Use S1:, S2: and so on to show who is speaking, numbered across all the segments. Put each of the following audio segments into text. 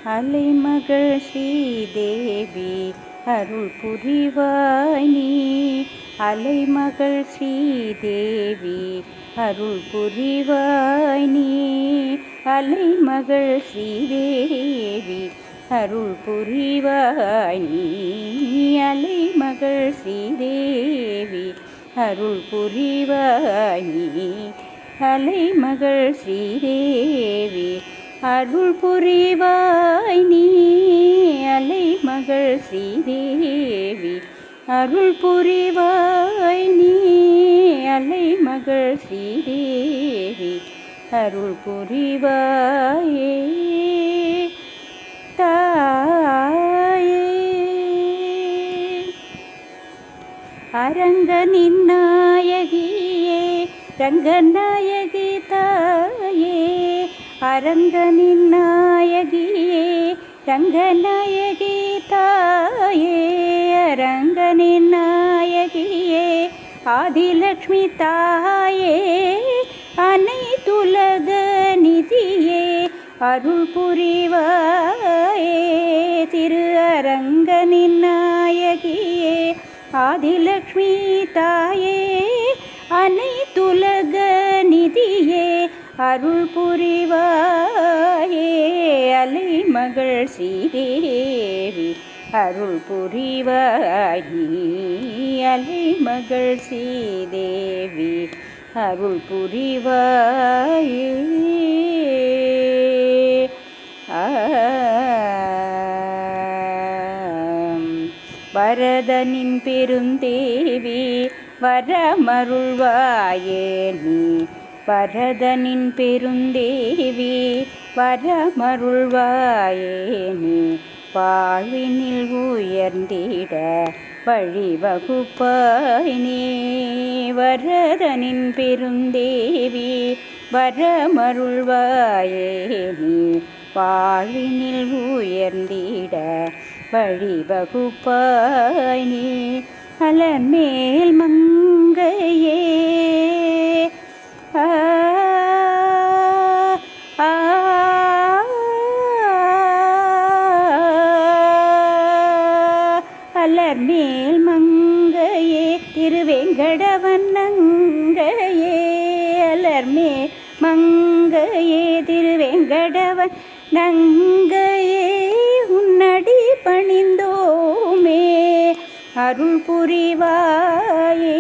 S1: அலைமகள் ஸ்ரீதேவி அருள் புரிவாய் நீ. அலைமகள் ஸ்ரீதேவி அருள் புரிவாய் நீ. அலைமகள் ஸ்ரீதேவி அருள் புரிவாய் நீ. அலைமகள் ஸ்ரீதேவி அருள் புரிவாய் நீ. அலைமகள் ஸ்ரீதேவி அருள் புரிவாய் நீ. அலைமகள் ஸ்ரீதேவி அருள் புரிவாய் நீ. அலைமகள் ஸ்ரீதேவி அருள் புரிவாயே தாயே. அரங்கனின் நாயகியே ரங்கநாயகி தாயே. அரங்கனின் நாயகியே ரங்கநாயகி தாயே. அரங்கனின் நாயகியே ஆதிலக்ஷ்மி தாயே. அனைத்துலக நிதியே அருள் புரிவாயே. திரு அரங்கனின் நாயகியே ஆதிலக்ஷ்மி தாயே. அனைத்துலக நிதியே அருள் புரிவாயே. அலைமகள் ஸ்ரீதேவி அருள் புரிவாய் நீ. அலைமகள் ஸ்ரீதேவி அருள் புரிவாயே. வரதனின் பெருந்தேவி வரமருள்வாயே நீ. வரதனின் பெருந்தேவி வரமருள்வாயே நீ. வாழ்வினில் உயர்ந்திட வழிவகுப்பாய் நீ. வரதனின் பெருந்தேவி வரமருள்வாயே நீ. வாழ்வினில் உயர்ந்திட வழிவகுப்பாய் நீ. அலர்மேல் மங்கையே அலர்மேல் மங்கையே திருவேங்கடவன் நங்கையே. அலர்மேல் மங்கையே திருவேங்கடவன் நங்கையே. உன்னடி பணிந்தோமே அருள் புரிவாயே.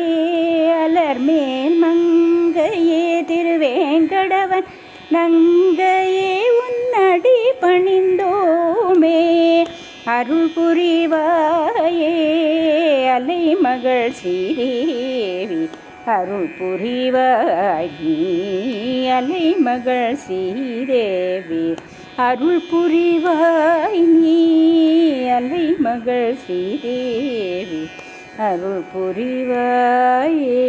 S1: அலர்மேல் மங்கையே திருவேங்கடவன் நங்கையே. உன்னடி பணிந்தோமே அருள் புரிவாயே. அலைமகள் ஸ்ரீதேவி அருள் புரிவாய் நீ. அலைமகள் ஸ்ரீதேவி அருள் புரிவாய் நீ. அலைமகள் ஸ்ரீதேவி அருள் புரிவாயே.